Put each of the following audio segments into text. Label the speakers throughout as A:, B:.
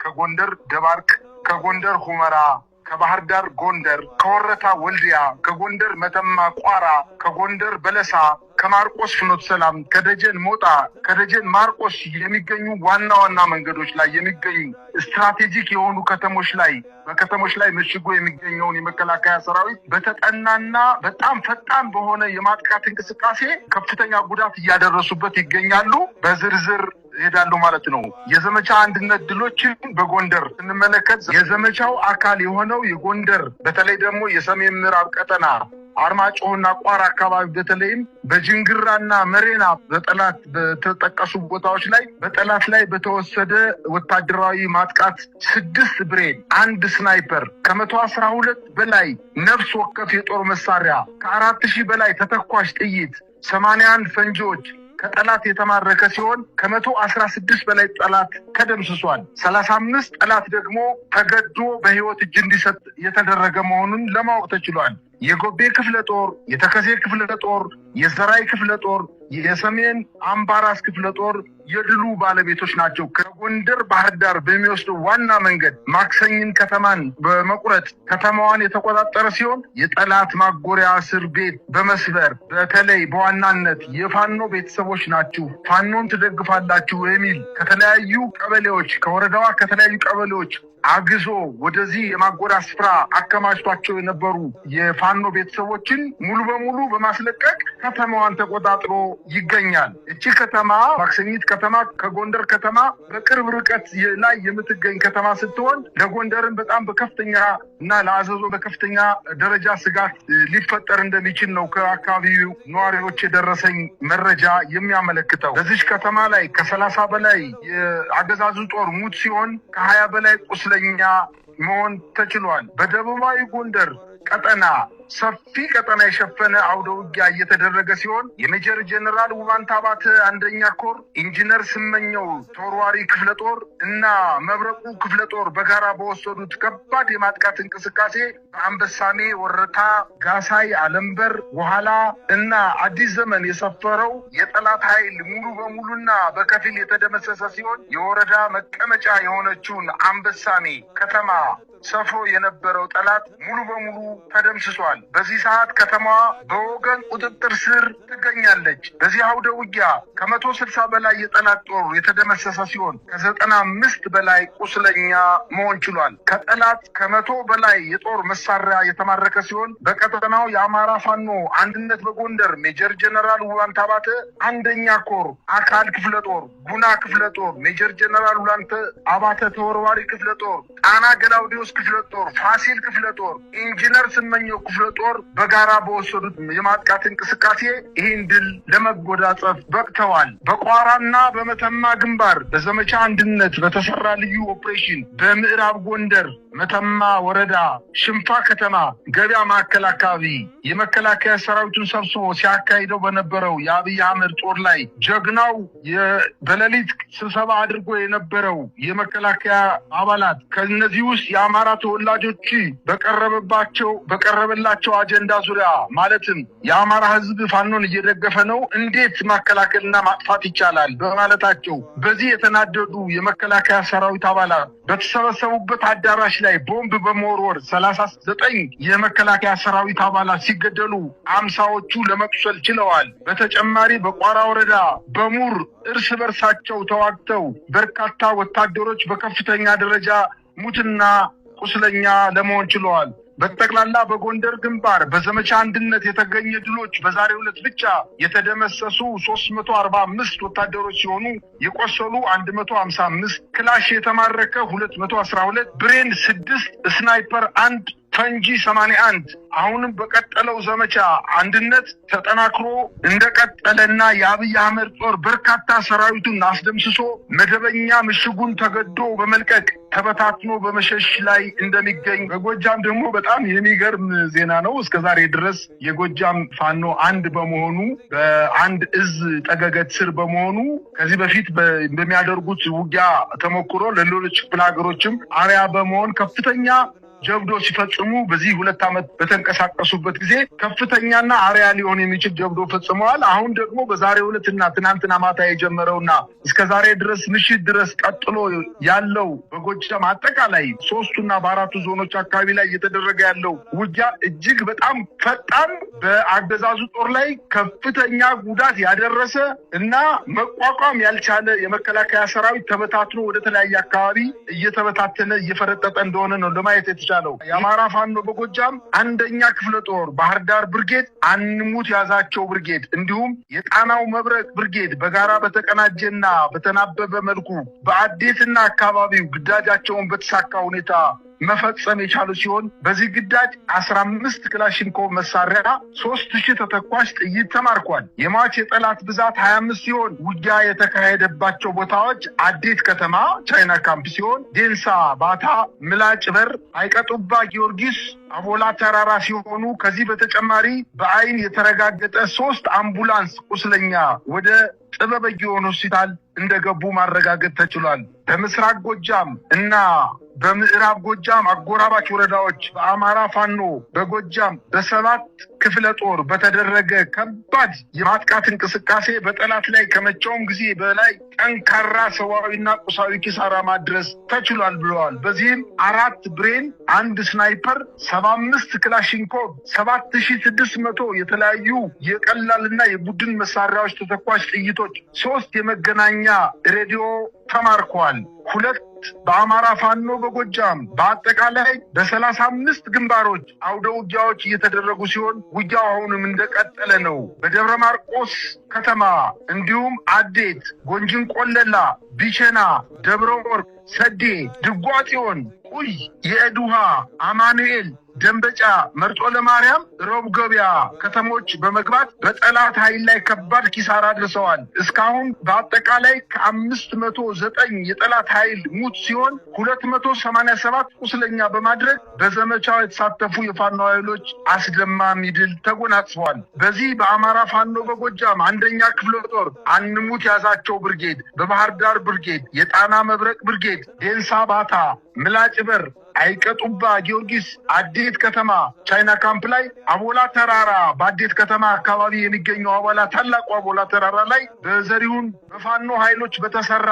A: ከጎንደር ደባርቅ፣ ከጎንደር ሁመራ፣ ከባህር ዳር ጎንደር፣ ከወረታ ወልዲያ፣ ከጎንደር መተማ ቋራ፣ ከጎንደር በለሳ፣ ከማርቆስ ፍኖተ ሰላም፣ ከደጀን ሞጣ፣ ከደጀን ማርቆስ የሚገኙ ዋና ዋና መንገዶች ላይ የሚገኙ ስትራቴጂክ የሆኑ በከተሞች ላይ መሽጎ የሚገኘውን የመከላከያ ሰራዊት በተጠናና በጣም ፈጣን በሆነ የማጥቃት እንቅስቃሴ ከፍተኛ ጉዳት እያደረሱበት ይገኛሉ። በዝርዝር ሄዳለሁ ማለት ነው። የዘመቻ አንድነት ድሎችን በጎንደር ስንመለከት የዘመቻው አካል የሆነው የጎንደር በተለይ ደግሞ የሰሜን ምዕራብ ቀጠና አርማጭሆና ቋራ አካባቢ በተለይም በጅንግራና መሬና በጠላት በተጠቀሱ ቦታዎች ላይ በጠላት ላይ በተወሰደ ወታደራዊ ማጥቃት 6 ብሬን፣ 1 ስናይፐር፣ ከ112 በላይ ነፍስ ወከፍ የጦር መሳሪያ፣ ከ4000 በላይ ተተኳሽ ጥይት፣ 81 ፈንጂዎች ከጠላት የተማረከ ሲሆን ከ116 በላይ ጠላት ተደምስሷል። 35 ጠላት ደግሞ ተገዶ በህይወት እጅ እንዲሰጥ የተደረገ መሆኑን ለማወቅ ተችሏል። የጎቤ ክፍለ ጦር፣ የተከዜ ክፍለ ጦር፣ የሰራይ ክፍለ ጦር፣ የሰሜን አምባራስ ክፍለ ጦር የድሉ ባለቤቶች ናቸው። ከጎንደር ባህር ዳር በሚወስደው ዋና መንገድ ማክሰኝን ከተማን በመቁረጥ ከተማዋን የተቆጣጠረ ሲሆን የጠላት ማጎሪያ እስር ቤት በመስበር በተለይ በዋናነት የፋኖ ቤተሰቦች ናችሁ፣ ፋኖን ትደግፋላችሁ የሚል ከተለያዩ ቀበሌዎች ከወረዳዋ ከተለያዩ ቀበሌዎች አግዞ ወደዚህ የማጎሪያ ስፍራ አከማችቷቸው የነበሩ የፋኖ ቤተሰቦችን ሙሉ በሙሉ በማስለቀቅ ከተማዋን ተቆጣጥሮ ይገኛል። እቺ ከተማ ማክሰኝት ከተማ ከጎንደር ከተማ በቅርብ ርቀት ላይ የምትገኝ ከተማ ስትሆን ለጎንደርን በጣም በከፍተኛ እና ለአዘዞ በከፍተኛ ደረጃ ስጋት ሊፈጠር እንደሚችል ነው ከአካባቢው ነዋሪዎች የደረሰኝ መረጃ የሚያመለክተው። በዚህ ከተማ ላይ ከ30 በላይ የአገዛዙ ጦር ሙት ሲሆን ከ20 በላይ ቁስለኛ መሆን ተችሏል። በደቡባዊ ጎንደር ቀጠና ሰፊ ቀጠና የሸፈነ አውደ ውጊያ እየተደረገ ሲሆን የሜጀር ጀነራል ውባንታ ባተ 1ኛ ኮር፣ ኢንጂነር ስመኘው ተወርዋሪ ክፍለ ጦር እና መብረቁ ክፍለ ጦር በጋራ በወሰዱት ከባድ የማጥቃት እንቅስቃሴ በአንበሳሜ፣ ወረታ፣ ጋሳይ፣ አለምበር፣ በኋላ እና አዲስ ዘመን የሰፈረው የጠላት ኃይል ሙሉ በሙሉና በከፊል የተደመሰሰ ሲሆን የወረዳ መቀመጫ የሆነችውን አንበሳሜ ከተማ ሰፍሮ የነበረው ጠላት ሙሉ በሙሉ ተደምስሷል። በዚህ ሰዓት ከተማዋ በወገን ቁጥጥር ስር ትገኛለች። በዚህ አውደ ውጊያ ከ160 በላይ የጠላት ጦር የተደመሰሰ ሲሆን ከ95 በላይ ቁስለኛ መሆን ችሏል። ከጠላት ከ100 በላይ የጦር መሳሪያ የተማረከ ሲሆን በቀጠናው የአማራ ፋኖ አንድነት በጎንደር ሜጀር ጀነራል ውባንታ ባተ 1ኛ ኮር አካል ክፍለ ጦር፣ ጉና ክፍለ ጦር፣ ሜጀር ጀነራል ውባንታ አባተ ተወርዋሪ ክፍለ ጦር፣ ጣና ገላውዲዮስ ክፍለ ጦር፣ ፋሲል ክፍለ ጦር፣ ኢንጂነር ስመኘው ክፍለ ጦር በጋራ በወሰዱት የማጥቃት እንቅስቃሴ ይህን ድል ለመጎናጸፍ በቅተዋል። በቋራና በመተማ ግንባር በዘመቻ አንድነት በተሰራ ልዩ ኦፕሬሽን በምዕራብ ጎንደር መተማ ወረዳ ሽንፋ ከተማ ገበያ ማዕከል አካባቢ የመከላከያ ሰራዊቱን ሰብስቦ ሲያካሂደው በነበረው የአብይ አህመድ ጦር ላይ ጀግናው በሌሊት ስብሰባ አድርጎ የነበረው የመከላከያ አባላት ከነዚህ ውስጥ የአማራ ተወላጆች በቀረበላቸው አጀንዳ ዙሪያ ማለትም የአማራ ሕዝብ ፋኖን እየደገፈ ነው፣ እንዴት ማከላከልና ማጥፋት ይቻላል በማለታቸው በዚህ የተናደዱ የመከላከያ ሰራዊት አባላት በተሰበሰቡበት አዳራሽ ላይ ቦምብ በመወርወር 39 የመከላከያ ሰራዊት አባላት ሲገደሉ 50ዎቹ ለመቁሰል ችለዋል። በተጨማሪ በቋራ ወረዳ በሙር እርስ በርሳቸው ተዋግተው በርካታ ወታደሮች በከፍተኛ ደረጃ ሙትና ቁስለኛ ለመሆን ችለዋል። በጠቅላላ በጎንደር ግንባር በዘመቻ አንድነት የተገኘ ድሎች በዛሬው ዕለት ብቻ የተደመሰሱ 345 ወታደሮች ሲሆኑ የቆሰሉ 155፣ ክላሽ የተማረከ 212፣ ብሬን 6፣ ስናይፐር 1፣ ፈንጂ 81 አሁንም በቀጠለው ዘመቻ አንድነት ተጠናክሮ እንደቀጠለና የአብይ አህመድ ጦር በርካታ ሰራዊቱን አስደምስሶ መደበኛ ምሽጉን ተገዶ በመልቀቅ ተበታትኖ በመሸሽ ላይ እንደሚገኝ በጎጃም ደግሞ በጣም የሚገርም ዜና ነው። እስከዛሬ ድረስ የጎጃም ፋኖ አንድ በመሆኑ በአንድ እዝ ጠገገት ስር በመሆኑ ከዚህ በፊት በሚያደርጉት ውጊያ ተሞክሮ ለሌሎች ክፍለ ሀገሮችም አርያ በመሆን ከፍተኛ ጀብዶ ሲፈጽሙ በዚህ 2 ዓመት በተንቀሳቀሱበት ጊዜ ከፍተኛና አሪያ ሊሆን የሚችል ጀብዶ ፈጽመዋል። አሁን ደግሞ በዛሬው ዕለትና ትናንትና ማታ የጀመረውና እስከዛሬ ድረስ ምሽት ድረስ ቀጥሎ ያለው በጎጃም አጠቃላይ 3ቱና በ4ቱ ዞኖች አካባቢ ላይ እየተደረገ ያለው ውጊያ እጅግ በጣም ፈጣን በአገዛዙ ጦር ላይ ከፍተኛ ጉዳት ያደረሰ እና መቋቋም ያልቻለ የመከላከያ ሰራዊት ተበታትኖ ወደ ተለያየ አካባቢ እየተበታተነ እየፈረጠጠ እንደሆነ ነው ለማየት የተቻለው። የአማራ ፋኖ በጎጃም 1ኛ ክፍለ ጦር ባህር ዳር ብርጌድ፣ አንሙት ያዛቸው ብርጌድ እንዲሁም የጣናው መብረቅ ብርጌድ በጋራ በተቀናጀና በተናበበ መልኩ በአዴትና አካባቢው ግዳጃቸውን በተሳካ ሁኔታ መፈጸም የቻሉ ሲሆን በዚህ ግዳጅ 15 ክላሽንኮቭ መሳሪያ 3000 ተተኳሽ ጥይት ተማርኳል። የሟች የጠላት ብዛት 25 ሲሆን ውጊያ የተካሄደባቸው ቦታዎች አዴት ከተማ ቻይና ካምፕ ሲሆን ዴንሳ፣ ባታ፣ ምላጭ በር፣ አይቀጡባ ጊዮርጊስ፣ አቦላ ተራራ ሲሆኑ ከዚህ በተጨማሪ በአይን የተረጋገጠ 3 አምቡላንስ ቁስለኛ ወደ ጥበበ ጊዮን ሆስፒታል እንደገቡ ማረጋገጥ ተችሏል። በምስራቅ ጎጃም እና በምዕራብ ጎጃም አጎራባች ወረዳዎች በአማራ ፋኖ በጎጃም በ7 ክፍለ ጦር በተደረገ ከባድ የማጥቃት እንቅስቃሴ በጠላት ላይ ከመቼውም ጊዜ በላይ ጠንካራ ሰዋዊና ቁሳዊ ኪሳራ ማድረስ ተችሏል ብለዋል። በዚህም 4 ብሬን፣ 1 ስናይፐር፣ 75 ክላሽንኮቭ፣ 7600 የተለያዩ የቀላልና የቡድን መሳሪያዎች ተተኳሽ ጥይቶች፣ 3 የመገናኛ ሬዲዮ ተማርከዋል። 2 በአማራ ፋኖ በጎጃም በአጠቃላይ በ35 ግንባሮች አውደ ውጊያዎች እየተደረጉ ሲሆን ውጊያው አሁንም እንደቀጠለ ነው። በደብረ ማርቆስ ከተማ እንዲሁም አዴት፣ ጎንጅን ቆለላ፣ ቢቸና፣ ደብረ ወርቅ፣ ሰዴ፣ ድጓጽዮን፣ ቁይ፣ የእዱሃ፣ አማኑኤል፣ ደንበጫ፣ መርጦ ለማርያም፣ ሮብ ገበያ ከተሞች በመግባት በጠላት ኃይል ላይ ከባድ ኪሳራ አድርሰዋል። እስካሁን በአጠቃላይ ከ509 የጠላት ኃይል ሙት ሲሆን 287 ቁስለኛ በማድረግ በዘመቻው የተሳተፉ የፋኖ ኃይሎች አስደማሚ ድል ተጎናጽፈዋል። በዚህ በአማራ ፋኖ በጎጃም 1ኛ ክፍለ ጦር አንሙት ያዛቸው ብርጌድ፣ በባህር ዳር ብርጌድ፣ የጣና መብረቅ ብርጌድ፣ ዴንሳ፣ ባታ፣ ምላጭ በር፣ አይቀጡባ ጊዮርጊስ፣ አዴት ከተማ ቻይና ካምፕ ላይ፣ አቦላ ተራራ በአዴት ከተማ አካባቢ የሚገኘው አቦላ ታላቁ አቦላ ተራራ ላይ በዘሪሁን በፋኖ ኃይሎች በተሰራ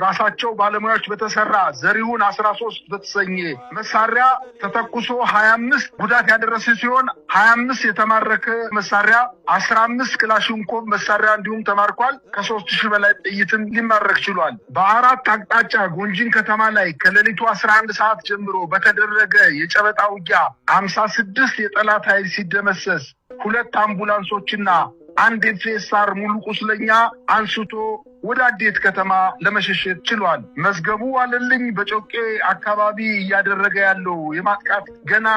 A: ራሳቸው ባለሙያዎች በተሰራ ዘሪሁን 13 በተሰኘ መሳሪያ ተተኩሶ 25 ጉዳት ያደረሰ ሲሆን 25 የተማረከ መሳሪያ 15 ክላሽንኮቭ መሳሪያ እንዲሁም ተማርኳል። ከ3000 በላይ ጥይትም ሊማረክ ችሏል። በ4 አቅጣጫ ጎንጅን ከተማ ላይ ከሌሊቱ 11 ሰዓት ጀምሮ በተደረገ የጨበጣ ውጊያ 56 የጠላት ኃይል ሲደመሰስ 2 አምቡላንሶችና 1 ኤፍኤስአር ሙሉ ቁስለኛ አንስቶ ወደ አዴት ከተማ ለመሸሸት ችሏል። መዝገቡ አለልኝ በጮቄ አካባቢ እያደረገ ያለው የማጥቃት ገና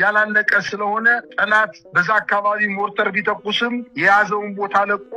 A: ያላለቀ ስለሆነ ጠላት በዛ አካባቢ ሞርተር ቢተኩስም የያዘውን ቦታ ለቆ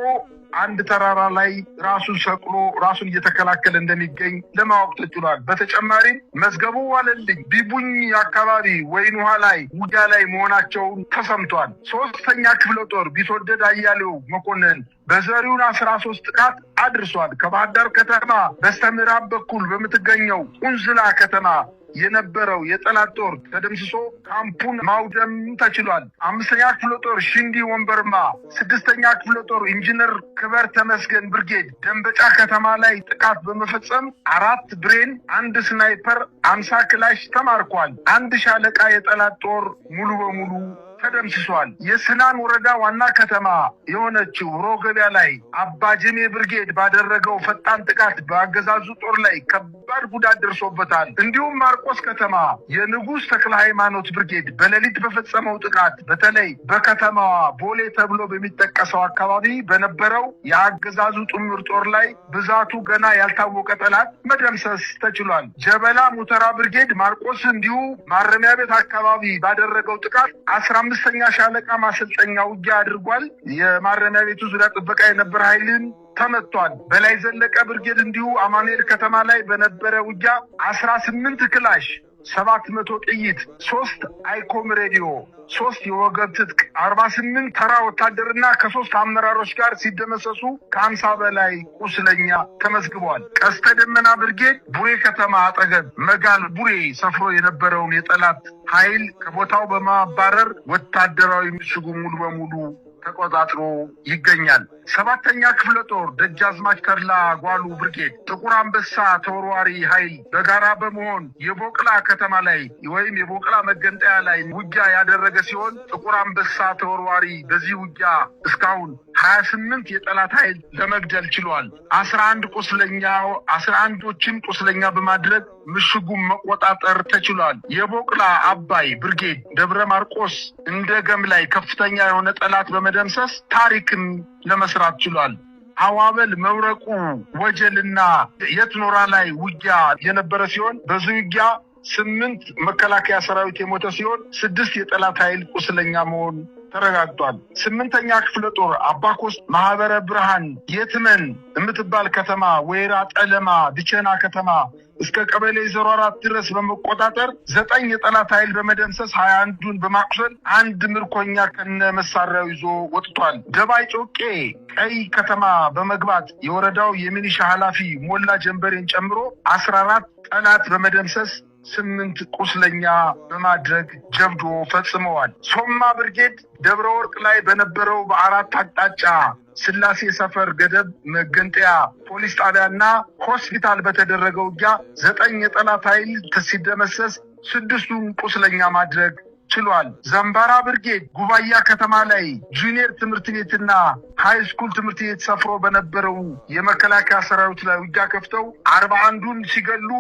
A: አንድ ተራራ ላይ ራሱን ሰቅሎ ራሱን እየተከላከለ እንደሚገኝ ለማወቅ ተችሏል። በተጨማሪም መዝገቡ አለልኝ ቢቡኝ አካባቢ ወይን ውሃ ላይ ውጊያ ላይ መሆናቸውን ተሰምቷል። 3ኛ ክፍለ ጦር ቢትወደድ አያሌው መኮንን በዘሪሁን 13 ጥቃት አድርሷል። ከባህር ዳር ከተማ በስተምዕራብ በኩል በምትገኘው ቁንዝላ ከተማ የነበረው የጠላት ጦር ተደምስሶ ካምፑን ማውደም ተችሏል። 5ኛ ክፍለ ጦር ሽንዲ ወንበርማ፣ 6ኛ ክፍለ ጦር ኢንጂነር ክበር ተመስገን ብርጌድ ደንበጫ ከተማ ላይ ጥቃት በመፈጸም 4 ብሬን፣ 1 ስናይፐር፣ 50 ክላሽ ተማርኳል። 1 ሻለቃ የጠላት ጦር ሙሉ በሙሉ ተደምስሷል። የስናን ወረዳ ዋና ከተማ የሆነችው ሮገቢያ ላይ አባጀሜ ብርጌድ ባደረገው ፈጣን ጥቃት በአገዛዙ ጦር ላይ ከባድ ጉዳት ደርሶበታል። እንዲሁም ማርቆስ ከተማ የንጉሥ ተክለ ሃይማኖት ብርጌድ በሌሊት በፈጸመው ጥቃት በተለይ በከተማዋ ቦሌ ተብሎ በሚጠቀሰው አካባቢ በነበረው የአገዛዙ ጥምር ጦር ላይ ብዛቱ ገና ያልታወቀ ጠላት መደምሰስ ተችሏል። ጀበላ ሙተራ ብርጌድ ማርቆስ እንዲሁ ማረሚያ ቤት አካባቢ ባደረገው ጥቃት 15ኛ ሻለቃ ማሰልጠኛ ውጊያ አድርጓል። የማረሚያ ቤቱ ዙሪያ ጥበቃ የነበረ ኃይልን ተመቷል። በላይ ዘለቀ ብርጌድ እንዲሁ አማኑኤል ከተማ ላይ በነበረ ውጊያ 18 ክላሽ 700 ጥይት፣ 3 አይኮም ሬዲዮ፣ 3 የወገብ ትጥቅ፣ 48 ተራ ወታደርና ከ3 አመራሮች ጋር ሲደመሰሱ ከ50 በላይ ቁስለኛ ተመዝግቧል። ቀስተ ደመና ብርጌድ ቡሬ ከተማ አጠገብ መጋል ቡሬ ሰፍሮ የነበረውን የጠላት ኃይል ከቦታው በማባረር ወታደራዊ ምሽጉ ሙሉ በሙሉ ተቆጣጥሮ ይገኛል። 7ኛ ክፍለ ጦር ደጃዝማች ተድላ ጓሉ ብርጌድ ጥቁር አንበሳ ተወርዋሪ ኃይል በጋራ በመሆን የቦቅላ ከተማ ላይ ወይም የቦቅላ መገንጠያ ላይ ውጊያ ያደረገ ሲሆን ጥቁር አንበሳ ተወርዋሪ በዚህ ውጊያ እስካሁን 28 የጠላት ኃይል ለመግደል ችሏል። 11ዎችን ቁስለኛ በማድረግ ምሽጉን መቆጣጠር ተችሏል። የቦቅላ አባይ ብርጌድ ደብረ ማርቆስ እንደገም ላይ ከፍተኛ የሆነ ጠላት በመደምሰስ ታሪክን ለመስራት ችሏል። አዋበል መብረቁ ወጀልና የትኖራ ላይ ውጊያ የነበረ ሲሆን በዚህ ውጊያ 8 መከላከያ ሰራዊት የሞተ ሲሆን 6 የጠላት ኃይል ቁስለኛ መሆን ተረጋግጧል። 8ኛ ክፍለ ጦር አባኮስ ማህበረ ብርሃን የትመን የምትባል ከተማ ወይራ ጠለማ ብቸና ከተማ እስከ ቀበሌ 04 ድረስ በመቆጣጠር 9 የጠላት ኃይል በመደምሰስ 21ዱን በማቁሰል 1 ምርኮኛ ከነ መሳሪያው ይዞ ወጥቷል። ደባይ ጮቄ ቀይ ከተማ በመግባት የወረዳው የሚሊሻ ኃላፊ ሞላ ጀንበሬን ጨምሮ 14 ጠላት በመደምሰስ 8 ቁስለኛ በማድረግ ጀብዶ ፈጽመዋል። ሶማ ብርጌድ ደብረ ወርቅ ላይ በነበረው በ4 አቅጣጫ ስላሴ ሰፈር ገደብ መገንጠያ ፖሊስ ጣቢያና ሆስፒታል በተደረገው ውጊያ 9 የጠላት ኃይል ሲደመሰስ 6ቱን ቁስለኛ ማድረግ ችሏል። ዘንባራ ብርጌድ ጉባያ ከተማ ላይ ጁኒየር ትምህርት ቤትና ሃይ ስኩል ትምህርት ቤት ሰፍሮ በነበረው የመከላከያ ሰራዊት ላይ ውጊያ ከፍተው 41ዱን ሲገሉ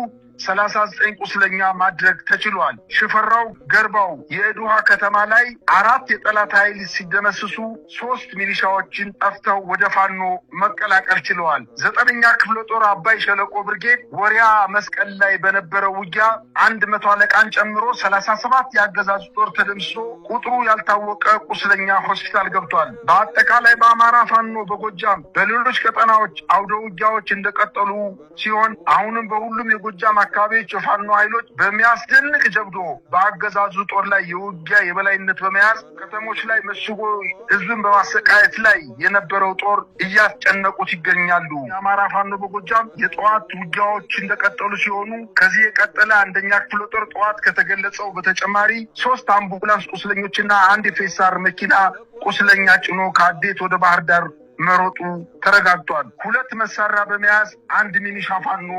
A: 39 ቁስለኛ ማድረግ ተችሏል። ሽፈራው ገርባው የእዱሃ ከተማ ላይ 4 የጠላት ኃይል ሲደመስሱ 3 ሚሊሻዎችን ጠፍተው ወደ ፋኖ መቀላቀል ችለዋል። 9ኛ ክፍለ ጦር አባይ ሸለቆ ብርጌድ ወሪያ መስቀል ላይ በነበረው ውጊያ 100 አለቃን ጨምሮ 37 የአገዛዙ ጦር ተደምስሶ ቁጥሩ ያልታወቀ ቁስለኛ ሆስፒታል ገብቷል። በአጠቃላይ በአማራ ፋኖ በጎጃም በሌሎች ቀጠናዎች አውደ ውጊያዎች እንደቀጠሉ ሲሆን አሁንም በሁሉም የጎጃም አካባቢዎች የፋኖ ኃይሎች በሚያስደንቅ ጀብዶ በአገዛዙ ጦር ላይ የውጊያ የበላይነት በመያዝ ከተሞች ላይ መሽጎ ህዝብን በማሰቃየት ላይ የነበረው ጦር እያስጨነቁት ይገኛሉ። የአማራ ፋኖ በጎጃም የጠዋት ውጊያዎች እንደቀጠሉ ሲሆኑ ከዚህ የቀጠለ 1ኛ ክፍለ ጦር ጠዋት ከተገለጸው በተጨማሪ 3 አምቡላንስ ቁስለኞችና 1 የፌሳር መኪና ቁስለኛ ጭኖ ከአዴት ወደ ባህር ዳር መሮጡ ተረጋግጧል። 2 መሳሪያ በመያዝ 1 ሚኒሻ ፋኖ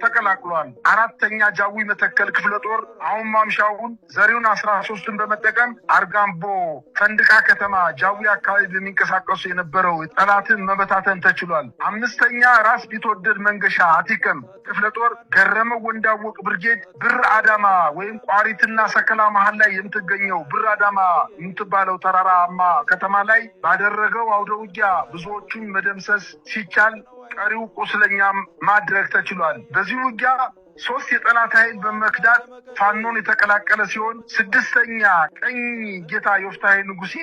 A: ተቀላቅሏል። 4ኛ ጃዊ መተከል ክፍለ ጦር አሁን ማምሻውን ዘሪውን 13ን በመጠቀም አርጋምቦ ፈንድቃ ከተማ ጃዊ አካባቢ በሚንቀሳቀሱ የነበረው ጠላትን መበታተን ተችሏል። 5ኛ ራስ ቢትወደድ መንገሻ አቲከም ክፍለ ጦር ገረመው ወንዳወቅ ብርጌድ ብር አዳማ ወይም ቋሪትና ሰከላ መሃል ላይ የምትገኘው ብር አዳማ የምትባለው ተራራማ ከተማ ላይ ባደረገው አውደ ውጊያ ብዙዎቹን መደምሰስ ሲቻል ቀሪው ቁስለኛ ማድረግ ተችሏል። በዚህ ውጊያ 3 የጠላት ኃይል በመክዳት ፋኖን የተቀላቀለ ሲሆን 6ኛ ቀኝ ጌታ ዮፍታሔ ንጉሴ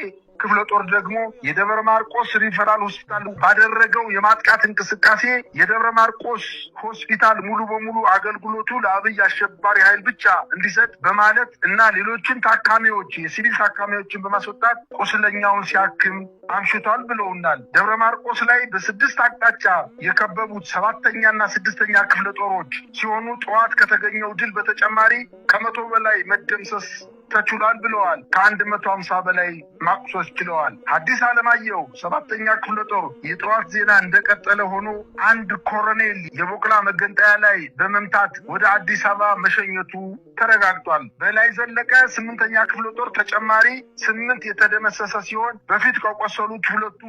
A: ክፍለ ጦር ደግሞ የደብረ ማርቆስ ሪፈራል ሆስፒታል ባደረገው የማጥቃት እንቅስቃሴ የደብረ ማርቆስ ሆስፒታል ሙሉ በሙሉ አገልግሎቱ ለአብይ አሸባሪ ኃይል ብቻ እንዲሰጥ በማለት እና ሌሎችን ታካሚዎች የሲቪል ታካሚዎችን በማስወጣት ቁስለኛውን ሲያክም አምሽቷል ብለውናል። ደብረ ማርቆስ ላይ በ6 አቅጣጫ የከበቡት 7ኛና 6ኛ ክፍለ ጦሮች ሲሆኑ ጠዋት ከተገኘው ድል በተጨማሪ ከ100 በላይ መደምሰስ ተችሏል ብለዋል። ከ150 በላይ ማቁሰስ ችለዋል። አዲስ አለማየሁ 7ኛ ክፍለ ጦር የጠዋት ዜና እንደቀጠለ ሆኖ 1 ኮሎኔል የቦቅላ መገንጠያ ላይ በመምታት ወደ አዲስ አበባ መሸኘቱ ተረጋግጧል። በላይ ዘለቀ 8ኛ ክፍለ ጦር ተጨማሪ 8 የተደመሰሰ ሲሆን በፊት ከቆሰሉት 2ቱ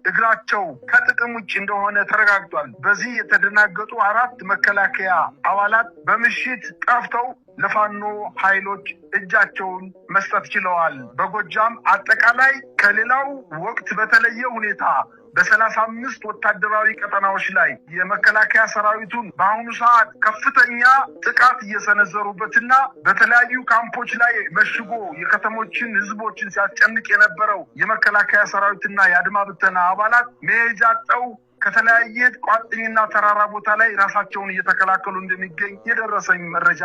A: እግራቸው ከጥቅም ውጭ እንደሆነ ተረጋግጧል። በዚህ የተደናገጡ 4 መከላከያ አባላት በምሽት ጠፍተው ለፋኖ ኃይሎች እጃቸውን መስጠት ችለዋል። በጎጃም አጠቃላይ ከሌላው ወቅት በተለየ ሁኔታ በ35 ወታደራዊ ቀጠናዎች ላይ የመከላከያ ሰራዊቱን በአሁኑ ሰዓት ከፍተኛ ጥቃት እየሰነዘሩበትና በተለያዩ ካምፖች ላይ መሽጎ የከተሞችን ህዝቦችን ሲያስጨንቅ የነበረው የመከላከያ ሰራዊትና የአድማ ብተና አባላት መሄጃ አጥተው ከተለያየ ቋጥኝና ተራራ ቦታ ላይ ራሳቸውን እየተከላከሉ እንደሚገኝ የደረሰኝ መረጃ